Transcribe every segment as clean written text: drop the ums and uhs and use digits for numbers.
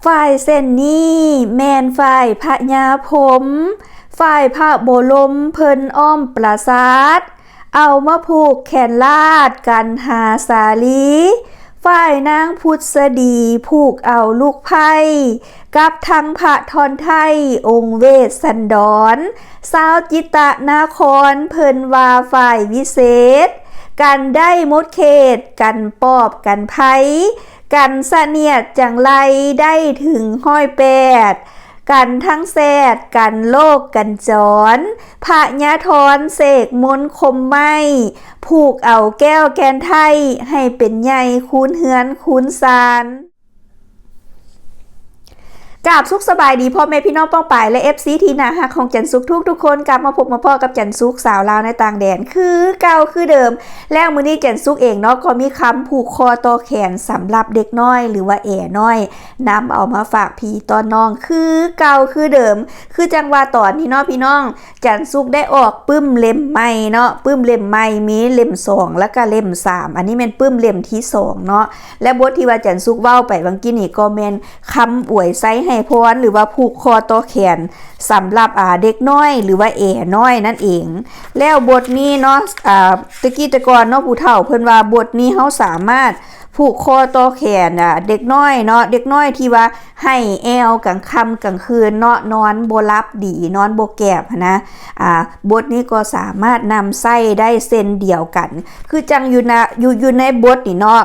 ฝ่ายเส้นนี้แมนฝ่ายพญาผมฝ่ายพระโบรมเพิ่นอ้อมปราสาทเอามาผูกแขนลาดกันหาสาลีฝ่ายนางพุทธดีผูกเอาลูกไผ่กับทั้งพระทอนไทยองค์เวสสันดรสาวจิตะนาครเพิ่นว่าฝ่ายวิเศษกันได้มดเขตกันปอบกันไผกันเสนียดจังไรได้ถึงห้อยแปดกันทั้งแซดกันโลกกันจรพระญาธรเสกมนต์คมไม้ผูกเอาแก้วแกนไทยให้เป็นใหญ่คูนเฮือนคูนซานกราบสุขสบายดีพ่อแม่พี่น้องป้องป่ายและ FC ทีน่าฮักของจันสุขทุกคนกลับมาพบมาพ่อกับจันสุขสาวลาวในต่างแดนคือเก่าคือเดิมแล้วมื้อนี้จันสุขเองเนาะก็มีคำผูกคอต่อแขนสำหรับเด็กน้อยหรือว่าน้อยนำเอามาฝากพี่ตอนน้องคือเก่าคือเดิมคือจังว่าตอนนี้เนาะพี่น้องจันสุขได้ออกปึ้มเล่มใหม่เนาะปึ้มเล่มใหม่มีเล่ม2แล้วก็เล่ม3อันนี้เป็นปึ้มเล่มที่2เนาะและบทที่ว่าจันสุขเว้าไปบางกี้นี่ก็แม่นคำอวยไซให้พรหรือว่าผูกคอต่อแขนสำหรับเด็กน้อยหรือว่าน้อยนั่นเองแล้วบทนี้เนาะตะกี้ตะกอนเนาะผู้เฒ่าเพิ่นว่าบทนี้เฮาสามารถผูกคอต่อแขนเด็กน้อยเนาะเด็กน้อยที่ว่าให้แอวกลางค่ำกลางคืนเนาะนอนบ่หลับดีนอนบ่แก็บนะบทนี้ก็สามารถนำไส้ได้เส้นเดียวกันคือจังอยู่ในบทนี่เนาะ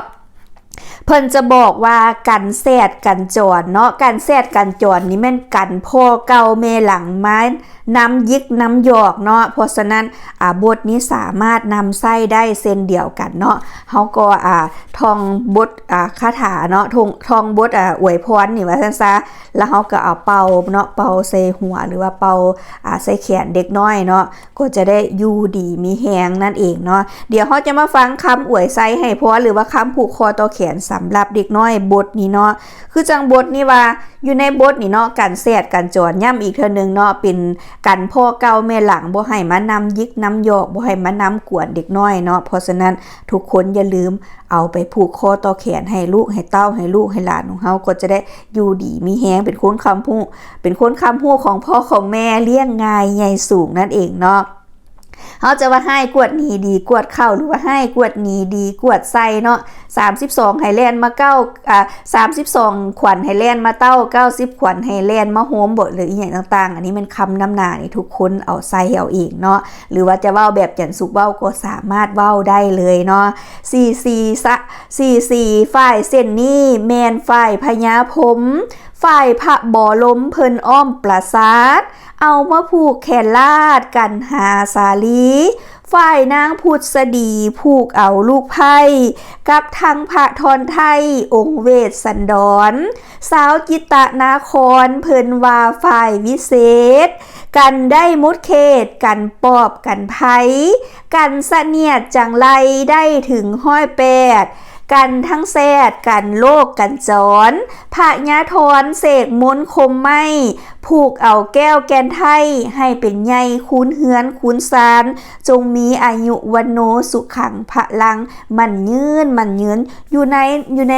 เพิ่นจะบอกว่ากันแซดกันจรเนาะกันแซดกันจรนี่แม่นกันพ่อเก่าแม่หลังไม้น้ำยิกน้ำหยอกเนาะเพราะฉะนั้นบทนี้สามารถนำไส้ได้เส้นเดียวกันเนาะเฮาก็ท่องบทคาถาเนาะท่องบทอวยพรนี่ว่าซั่นซะแล้วเฮาก็เอาเป่าเนาะเป่าใส่หัวหรือว่าเป่าใส่แขนเด็กน้อยเนาะก็จะได้อยู่ดีมีแฮงนั่นเองเนาะเดี๋ยวเฮาจะมาฟังคำอวยไส้ให้พรหรือว่าคำผูกคอต่อแขนสำหรับเด็กน้อยบทนี้เนาะคือจังบทนี้ว่าอยู่ในบทนี่เนาะกันแซดกันจรย้ำอีกเทื่อนึงเนาะเป็นกันพ่อเก่าแม่หลังบ่ให้มานำยิกน้ำหยอกบ่ให้มานำกวนเด็กน้อยเนาะเพราะฉะนั้นทุกคนอย่าลืมเอาไปผูกคอต่อแขนให้ลูกให้เต้าให้ลูกให้หลานของเฮาก็จะได้อยู่ดีมีแฮงเป็นคนคำพูดของพ่อของแม่เลี้ยงง่ายใหญ่สูงนั่นเองเนาะเขาจะว่าให้กวดหนีดีกวดเข้าหรือว่าให้กวดหนีดีกวดใส่เนาะ32ไฮแลนด์มา32ขวัญไฮแลนด์มาเต้า90ขวัญไฮแลนด์มาโฮมบทหรืออีหยังต่างๆอันนี้มันคำนำหน้านี่ทุกคนเอาใส่เอาเองเนาะหรือว่าจะเว้าแบบจันสุกเว้าก็สามารถเว้าได้เลยเนาะ44ฝ่ายเส้นนี้แมนฝ่ายพญาผมฝ่ายพระบ่อล้มเพิ่นอ้อมปราสาทเอามาผูกแขนลาดกันหาสาลีฝ่ายนางพุทธดีผูกเอาลูกไผ่กับทั้งพระทอนไทยองค์เวสสันดรสาวจิตะนาครเพิ่นว่าฝ่ายวิเศษกันได้มดเขตกันปอบกันไผกันเสนียดจังไรได้ถึงห้อยแปดกันทั้งแซดกันโลกกันจรพระญาธรเสกมนต์คมไม้ผูกเอาแก้วแกนไทยให้เป็นใหญ่คูนเฮือนคูนซานจงมีอายุวันโนสุขังพลังมันยืนอยู่ใน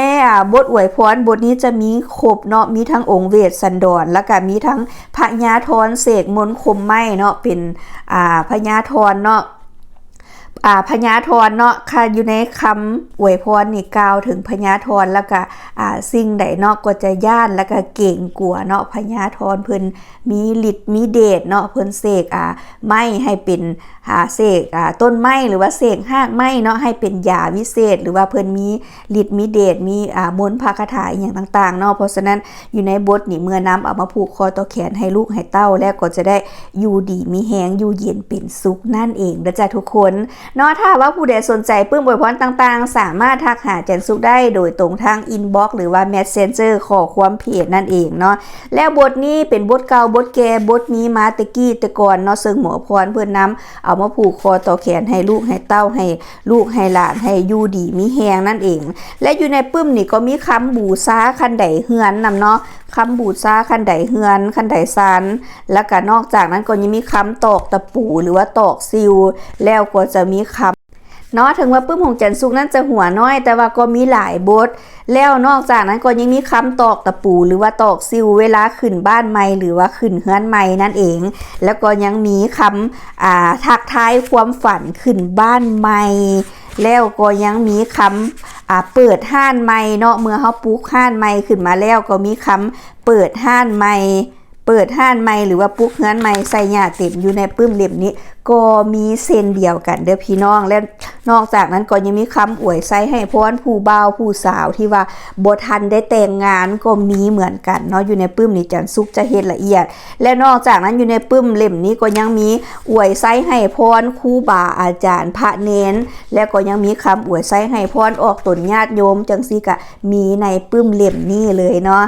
บทอวยพรบทนี้จะมีครบเนาะมีทั้งองค์เวสสันดรแล้วก็มีทั้งพระญาธรเสกมนต์คมไม้เนาะเป็นพระญาธรเนาะพญาธรเนาะค่ะอยู่ในคำอวยพรนี่กล่าวถึงพญาธรแล้วก็สิ่งใดเนาะก็จะย่านแล้วก็เก่งกลัวเนาะพญาธรเพิ่นมีฤทธิ์มีเดชเนาะเพิ่นเสกไม้ให้เป็นเสกต้นไม้หรือว่าเสกหากไม้เนาะให้เป็นยาวิเศษหรือว่าเพิ่นมีฤทธิ์มีเดชมีมนต์พระคาถาอย่างต่างๆเนาะเพราะฉะนั้นอยู่ในบทนี่เมื่อนำเอามาผูกคอต่อแขนให้ลูกให้เต้าแล้วก็จะได้อยู่ดีมีแฮงอยู่เย็นเป็นสุขนั่นเองนะจ๊ะทุกคนเนาะถ้าว่าผู้ใดสนใจปึ้มอวยพรต่างๆสามารถทักหาจันสุขได้โดยตรงทางอินบ็อกซ์หรือว่า Messenger ขอความเพจนั่นเองเนาะแล้วบทนี้เป็นบทเก่าบทแก่บทนี้มาตะกี้ตะก่อนเนาะซึ่งหมอพรเพิ่นนำเอามาผูกคอต่อแขนให้ลูกให้เต้าให้ลูกให้หลานให้อยู่ดีมีแฮงนั่นเองและอยู่ในปึ้มนี่ก็มีคำบูชาคันใดเฮือนนำเนาะคำบูชาคันใดเฮือนคันใดซันแล้วก็นอกจากนั้นก็ยังมีคำตอกตะปูหรือว่าตอกซิวแล้วก็จะมีคำ เนาะถึงว่าปึ้มของจันสุกนั้นจะหัวน้อยแต่ว่าก็มีหลายบทแล้วนอกจากนั้นก็ยังมีคำตอกตะปูหรือว่าตอกซิวเวลาขึ้นบ้านใหม่หรือว่าขึ้นเฮือนใหม่นั่นเองแล้วก็ยังมีคำทักทายความฝันขึ้นบ้านใหม่แล้วก็ยังมีคำเปิดห้านใหม่เนาะเมื่อเฮาปลูกห้านใหม่ขึ้นมาแล้วก็มีคำเปิดห้านใหม่หรือว่าปลูกเฮือนใหม่ใส่หญ้าเต็มอยู่ในปึ้มเล่มนี้ก็มีเส้นเดียวกันเด้อพี่น้องและนอกจากนั้นก็ยังมีคำอวยไส้ให้พรผู้บ่าวผู้สาวที่ว่าบ่ทันได้แต่งงานก็มีเหมือนกันเนาะอยู่ในปึ้มนี้จันสุกจะเฮ็ดละเอียดและนอกจากนั้นอยู่ในปึ้มเล่มนี้ก็ยังมีอวยไส้ให้พรครูบาอาจารย์พระเนนและก็ยังมีคำอวยไส้ให้พรออกตนญาติโยมจังซี่ก็มีในปึ้มเล่มนี้เลยเนาะ